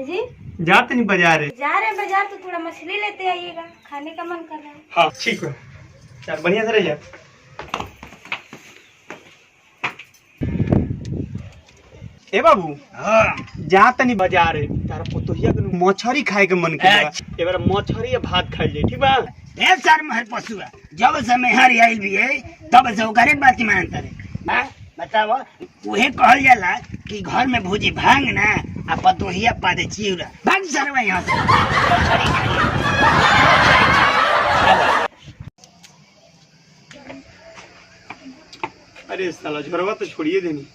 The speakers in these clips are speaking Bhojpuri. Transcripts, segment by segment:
जी जाते नहीं बाजार है। जा रहे हैं बाजार तो थोड़ा मछली लेते आइएगा, खाने का मन कर रहा है। हाँ ठीक है, चल बढ़िया से रहिए। ए बाबू जा तनी बाजार है, तारा पोतोहिया के मछरी खाए के मन के ए बार मछरी या भात खाई ले, ठीक बा? ढेर सार महर पशु है, जब से मेहर आइल भी है तब से ओकरे बात मानता रे। हां बताओ, उहे कहल जाला कि घर में भूजी भांग ना आ पतोहिया पादे चिउरा। भाग सरवा यहां से। अरे साला झोरवा तो छोड़िए देनी।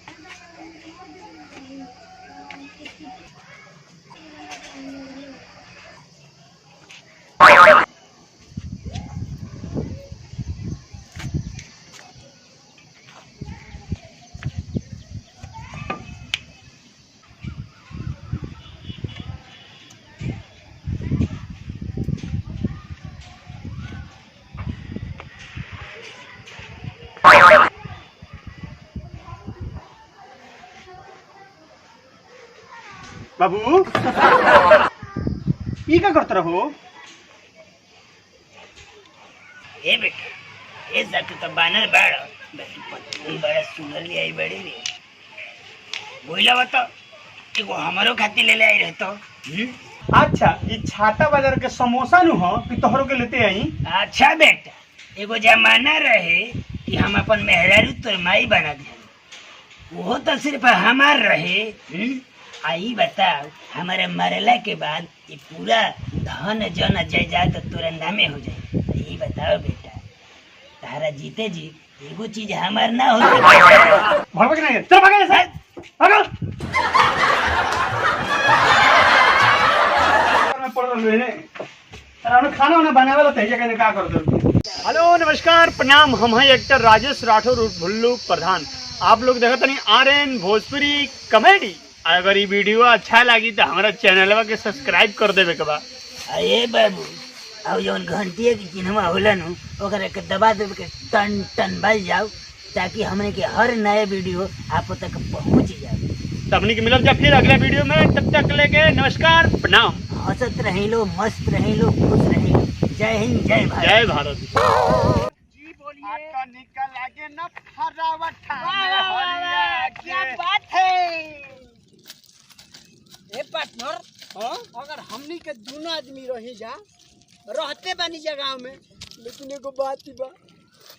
बाबू ये क्या करते रहो? ए बेटा, ए सब तो बानर बाड़, बस पत्नी बड़ा सुंदर ले आई बड़ी रे। बोला बता, एगो हमारो खातिर ले ले आई रहतो। अच्छा, ये छाता बाजार के समोसा नु हो कि तोहरो के लेते आई? अच्छा बेटा, एगो जमाना रहे कि हम अपन मेहरारू तोर माई बना दे, वो तो सिर्फ हमार रहे। आई बताओ, हमारे मरला के बाद ये पूरा धन जन जायदाद तोरा नामे हो जाए। यही बताओ बेटा, तारा जीते जी एगो चीज हमार ना हो भाग नहीं, चल भाग ऐसे भागो। मैं पढ़ रहा हूं ने, तारा खाना वाना बनावे ला तैयार करने का कर दो। हेलो नमस्कार प्रणाम, हम हैं एक्टर राजेश राठौर उर्फ भुल्लू प्रधान। आप लोग देखत नहीं आरएन भोजपुरी कॉमेडी। अगर ये वीडियो अच्छा लगी तो हमारा चैनलवा के सब्सक्राइब कर देवे के बा। अरे बाबू, अब जौन घंटिया की चिन्हवा होला नु ओकरा के दबा देवे के टन टन बज जाओ, ताकि हमने के हर नए वीडियो आप तक पहुंच जाए। तबनी के मिलब जा फिर अगले वीडियो में, तब तक लेके नमस्कार प्रणाम। हंसत रहे लो, मस्त रहे लो, खुश रहे लो। जय हिंद, जय भारत। जय भारत। जी बोलिए। निकल आगे न फरावठा। क्या बात है ए पार्टनर? अगर हमनी के दोनों आदमी रही जा रहते बानी जगह में, लेकिन एगो बात ही बा,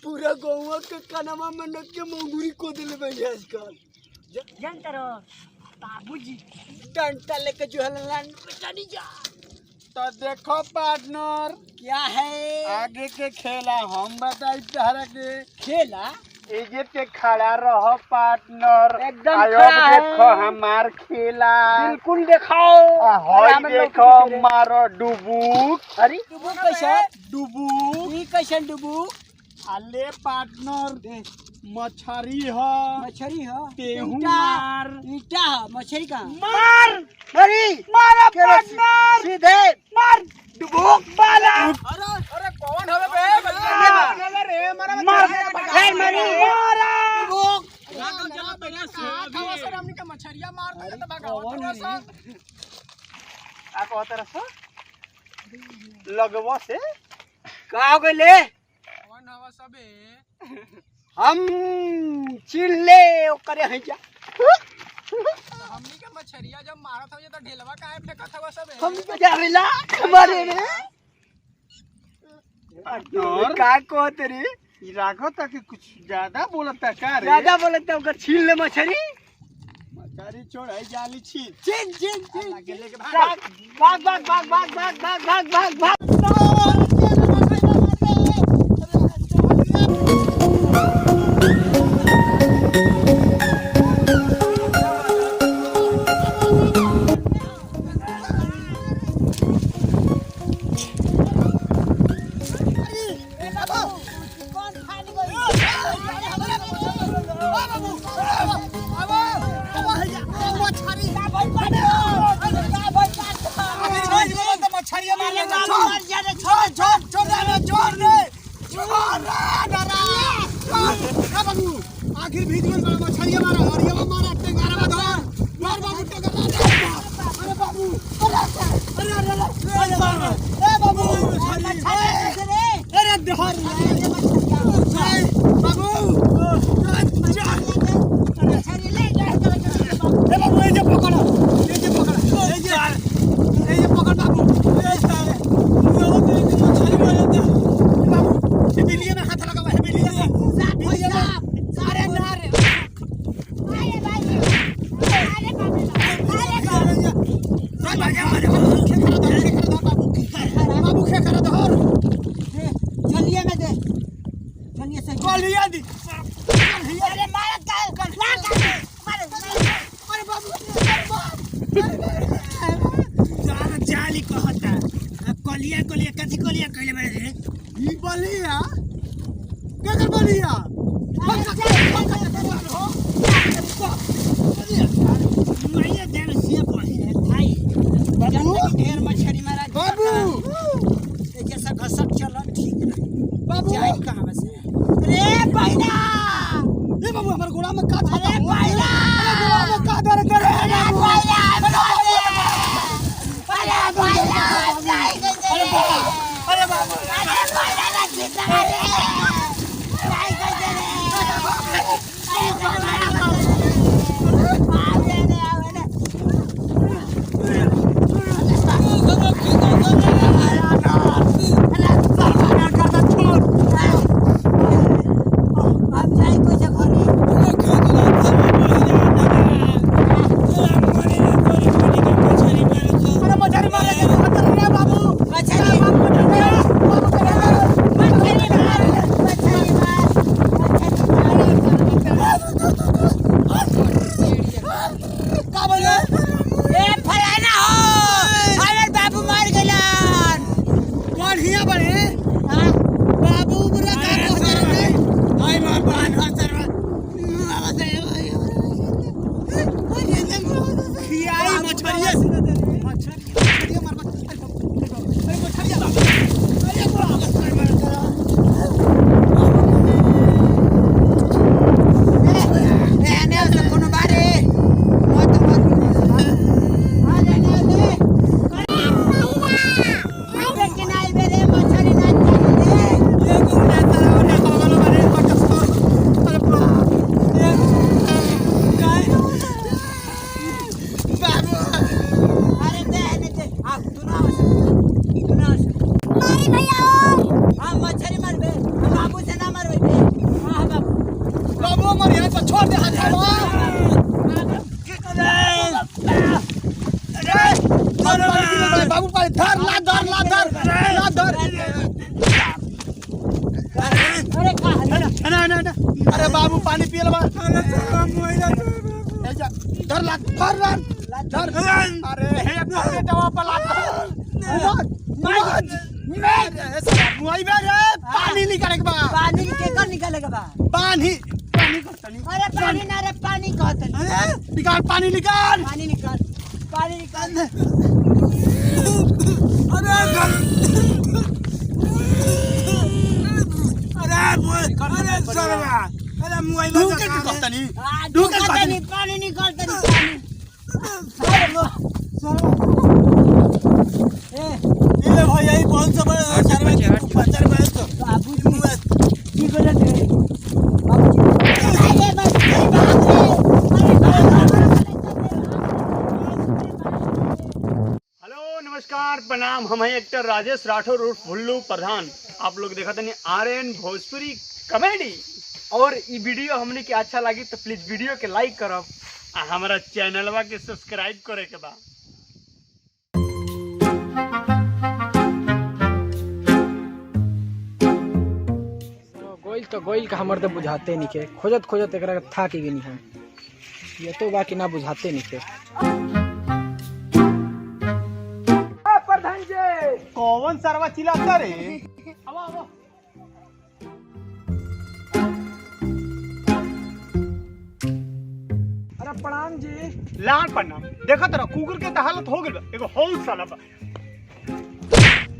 पूरा गौवा के कनमा में न के मंगूरी को दिले बानी आजकल। जानते रहो बाबूजी डंटा लेके जो है लैंड पे चली जा। तो देखो पार्टनर, क्या है आगे के खेला हम बताई तहरा के। खेला एजे पे खड़ा रहो पार्टनर, एकदम आयो खड़ा देखो है। हमार खेला। बिल्कुल दिखाओ। होई देखो मारो डुबुक। अरे डुबू कैसे? डुबुक ई कैसे डुबू? अले पार्टनर, मछरी ह, मछली है। तेहू मार। ईटा है मछली का। मार अरे मारा पार्टनर, सीधे मार डुबुक वाला। अरे अरे कौन हवे बे? रे मारा मार मरी मारा डुबुक। चला पहले साथ अवसर हमनी के मछरिया मार दे त भगावत रसा। आ कहत रसा लगवा से का हो गइले? कौन हवा सबे? हम चिल्ले करे हैं जा। हमनी के मछरिया जब मारत हो त ढेलवा काहे फेंकत हवा सबे? हम के जावेला हमारे रे का कहत रे? ई राघव तक कुछ ज्यादा बोलता का रे? ज्यादा बोलत ओकर छील ले मछली। मछरी छोड़ाई जाली छी। चिन चिन चिन आगे लेके भाग भाग भाग भाग भाग भाग भाग भाग भाग भाग। आखिर भीड़ में कलिया कलिया कथी कलिया कहले बड़े रे ई बलिया केकर बलिया मैया देन सिया पड़े भाई बाबू ढेर मछली मारा बाबू एक ऐसा घसक चलो ठीक है बाबू जाए कहां से रे भाईना ए बाबू हमर गोड़ा में का अरे भाईना गोड़ा में का दर्द करे अरे भाईना अरे भाईना जाए अरे बाबू अरे भाईना ना जीता रे जाए कैसे रे अरे भाईना बाबू पानी धर ला धर अरे बाबू पानी पियल बा धर ला धर अरे हे बेटवा पर ला मुआई बे रे पानी निकाले के बा पानी केकर निकाले के बा पानी अरे पानी ना रे पानी कहत अरे निकाल पानी निकाल पानी निकाल अरे सरवा अरे मुआई बा कहतनी पानी निकालते ये भैया ये कौन सा सरवा के पत्थर में तो बाबू की गलत है नमस्कार प्रणाम। हम हैं एक्टर राजेश राठौर उर्फ भुल्लू प्रधान। आप लोग देखा तनी आर्यन भोजपुरी कॉमेडी। और ये वीडियो हमने के अच्छा लगी तो प्लीज वीडियो के लाइक करब आ हमारा चैनलवा के सब्सक्राइब करे के बा। गोइल तो गोइल का हमर तो बुझाते नहीं के खोजत खोजत एकरा था की गनी है ये तो बाकी ना बुझाते नहीं के। प्रधान जी कौन सरवा चिल्लाता रे? आओ अरे प्रणाम जी। लाल प्रणाम। देखा तेरा कुकुर के तो हालत हो गई एगो हौल साला बा।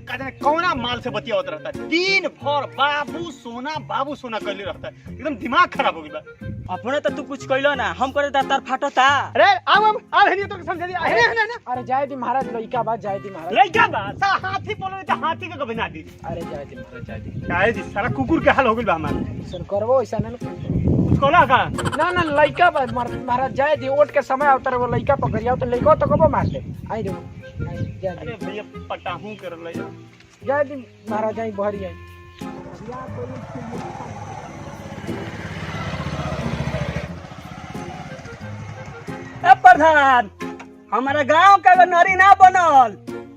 का जाने कौना माल से बतियावत रहता है। दिन भर बाबू सोना करले रहता है। एकदम दिमाग खराब हो गया। अपने तो तू कुछ कहलो ना, हम करे तार फाटो था। अरे अब हेनी तो समझ लिया। अरे जाए दी महाराज, लइका बात जाए दी महाराज। लइका बा सा हाथी बोले तो हाथी के कभी ना दी। अरे जाए दी महाराज, जाए दी। काहे जी सारा कुकुर के हाल हो गइल बा हमार। सर करबो ऐसा ना कुछ कोला का ना लइका बात महाराज जाए दी। ओट के समय आवतर वो लइका पकड़िया तो लइका तो कबो मार दे। आई रे जाए दी। अरे भैया पटाहू कर ले जाए दी महाराज, आई बहरी आई। ए प्रधान, हमारा गांव का अगर नरी ना बनल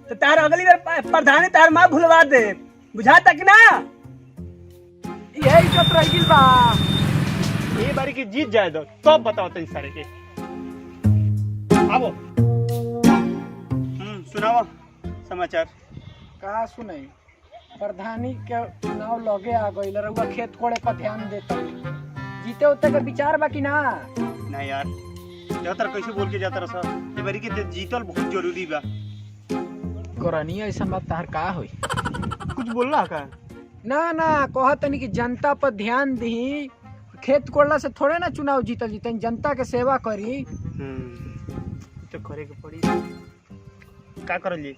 तो तार अगली बार प्रधान तार माँ भुलवा दे, बुझा तक ना। यही इज्जत रह गिल बा। ये बारी की जीत जाए दो तो बताओ तनी सारे के। आवो सुनाओ समाचार। का सुनाई, प्रधानी के चुनाव लगे आ गइल, रउआ खेत कोड़े पर ध्यान देता। जीते उते के विचार बा कि ना? नहीं यार, जातर कैसे बोल के जाता रहा। ये बारी के जीतल बहुत जरूरी बा। करनी ऐसा बात तार का होई? कुछ बोल रहा का? ना कहत नहीं कि जनता पर ध्यान दी। खेत कोड़ला से थोड़े ना चुनाव जीतल जीतन, जनता के सेवा करी। तो करे के पड़ी। का करल जी?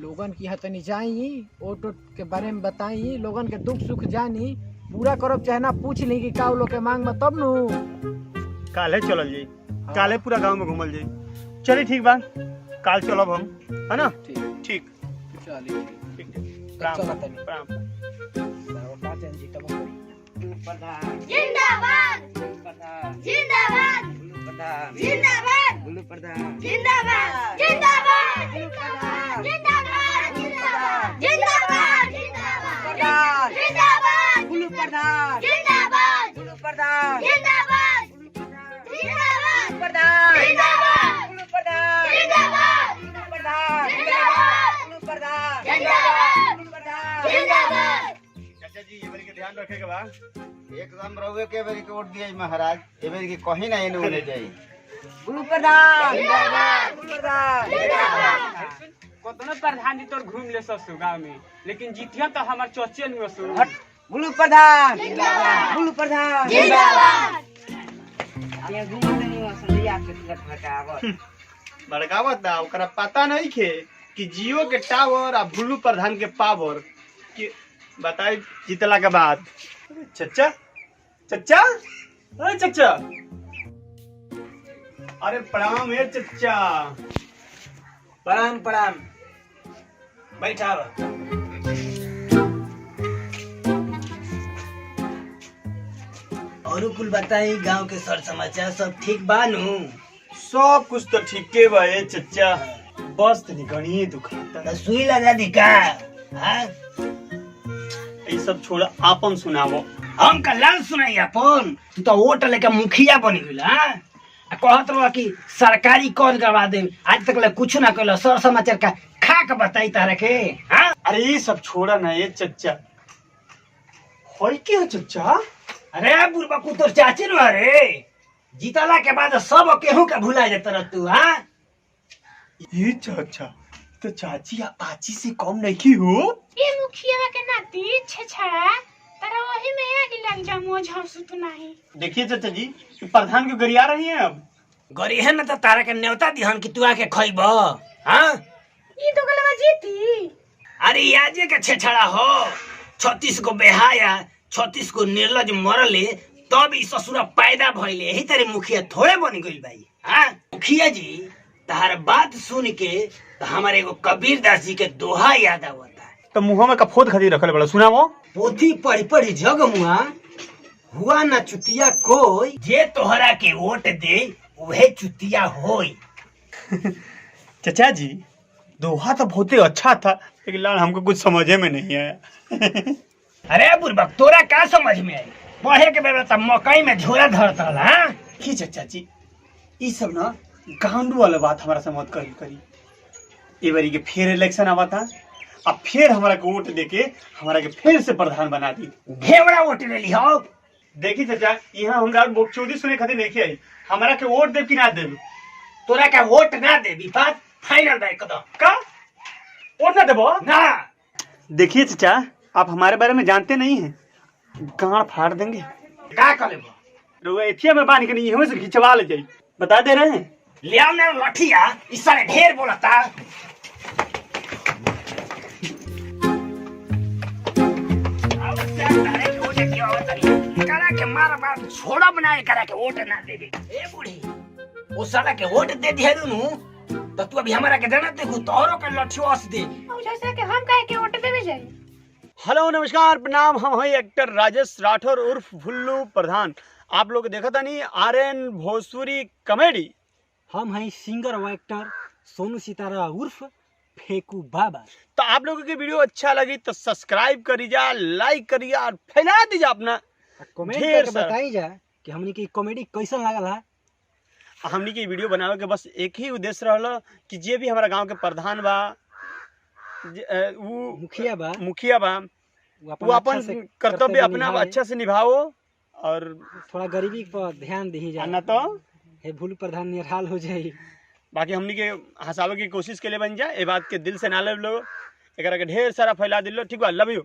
लोगन की हतनी जाई, ओट के बारे में बताई, लोगन के दुख सुख जानी, पूरा करब चाहे ना पूछ ली कि का लोग के मांग में, तब नु काले चलल जी। काले पूरा गांव में घूमल जी। चलिए ठीक बा, काल चलब हम, है ना? ठीक चलिए ठीक। प्रणाम चलत नहीं। प्रणाम। जिंदाबाद जिंदाबाद जिंदाबाद जिंदाबाद जिंदाबाद जिंदाबाद जिंदाबाद जिंदाबाद जिंदाबाद जिंदाबाद बुलू प्रधान, जिंदाबाद बुलू प्रधान, जिंदाबाद जिंदाबाद प्रधान, जिंदाबाद बुलू प्रधान, जिंदाबाद प्रधान, जिंदाबाद बुलू प्रधान, जिंदाबाद बुलू प्रधान। जिंदाबाद। चाचा जी ये बारी के ध्यान रखेगा बा। एकदम रहुए के बेरी के वोट दिए महाराज। ए बेरी के कहीं ना एने होने जाई। बुलू प्रधान, जिंदाबाद। बुलू प्रधान। कतनो प्रधान जी तोर घूम ले ससु गांव में, लेकिन जीतिया तो हमार चचे नहीं ससु। बुलू प्रधान, जिंदाबाद। बुलू प्रधान, जिंदाबाद। ये घूम नहीं वसन याद के फटावत। बड़कावत ना ओकरा पता नहीं खे कि जियो के टावर आ बुल्लू प्रधान के पावर कि बताई जीतला के बाद। चचा चचा अरे चचा, अरे प्रणाम है चचा। प्रणाम प्रणाम, बैठा और कुल बताई, गांव के सर समाचार सब ठीक बानू? सब कुछ तो ठीक के बा ए चचा, बस तनी गणिए दुखाता। तो सुई लगा दी का? हाँ? ये सब छोड़ आपन सुनावो। हम का लाल सुनाई अपन? तू तो वोट लेके मुखिया बनी गइल। हाँ? आ कहत रहा कि सरकारी कौन करवा दे, आज तक ले कुछ ना कहलो। सर समाचार का खा के बताई तारे के। हाँ? अरे ये सब छोड़ा ना ये चचा। होई के हो चचा? अरे बुढ़बा को तोर चाची न रे, जीतला के बाद सब केहू के भुला जाता रह तू। हाँ? ये चाचा तो चाची या आची से कम नहीं हो। ये मुखिया के नाती छछड़ा तारा वही में आगे लग जा, मोझ हंसू तो नहीं। देखिए चाचा जी, प्रधान को गरिया रही है अब। गरी है ना तो तारा के न्योता दिहन कि तू आके खइब। हाँ? ये तो गलवा जीती। अरे याजे के छेछड़ा हो, 36 को बेहाया, 36 को निर्लज मरले, तब ई ससुरा पैदा भइले। यही तारे मुखिया थोड़े बन गइल भाई। हाँ? मुखिया जी तार बात सुन के तो हमारे एगो कबीर दास जी के दोहा याद आवता है। तो मुंह में कफोत खदी रखल बड़ा सुनावो। पोथी पढ़ी पढ़ी जग मुआ, हुआ ना चुतिया कोई, जे तोहरा के वोट दे वहे चुतिया होई। चाचा जी दोहा तो बहुत ही अच्छा था, लेकिन लाल हमको कुछ समझे में नहीं आया। अरे बुढ़बक तोरा का समझ में आई? पढ़े के बेरा तब मकई में झोरा धरता। हाँ? की चाचा जी ये सब ना गांडू वाला बात हमारा से मत करी। ये बारी के फिर इलेक्शन आवा था, अब फिर हमारा को वोट देके हमारा के फिर से प्रधान बना दी। घेवड़ा वोट ले ली हो। देखी चाचा यहाँ हमरा बकचोदी सुने खातिर नहीं आई। हमारा के वोट देव कि ना देव? तोरा का वोट ना दे, बात फाइनल बा एकदम। का वोट ना देबो ना देखिए चाचा, आप हमारे बारे में जानते नहीं हैं, गाड़ फाड़ देंगे। का कर लेबो रुआ एथिया में बांध के नहीं हमें से खिंचवा ले जाई, बता दे रहे हैं। ले आओ ना लठिया, इस साले ढेर बोलता। करा के मार बात छोड़ा बनाए, करा के वोट ना दे दे। ए बूढ़ी, वो साला के वोट दे दिया नु, तो तू अभी हमारा के देना देखू तोरो के लठियो हंस दे। जैसे कि हम कहे के वोट देवे जाई। हेलो नमस्कार प्रणाम, हम हैं एक्टर राजेश राठौर उर्फ भुल्लू प्रधान। आप लोग देखा था नहीं आर्यन भोजपुरी कॉमेडी। हम हैं सिंगर व एक्टर सोनू सितारा उर्फ फेकू बाबा। तो आप लोगों की वीडियो अच्छा लगी तो सब्सक्राइब करिए, लाइक करिए और फैला दीजिए अपना कमेंट ढेर करके सारा। बताई जा कि हमनी की कॉमेडी कैसन लागल है। हमनी की वीडियो बनावे के बस एक ही उद्देश्य रहला कि जे भी हमारा गांव के प्रधान बा, वो मुखिया बा, वो अपन कर्तव्य अपना अच्छा से निभाओ और थोड़ा गरीबी पर ध्यान दी जा, ना तो हे भूल प्रधान निहाल हो जाई। बाकी हमनी के हंसावे की कोशिश के लिए बन जाए, ये बात के दिल से ना ले लोग, एकरा के ढेर सारा फैला दिलो। ठीक बा, लव यू।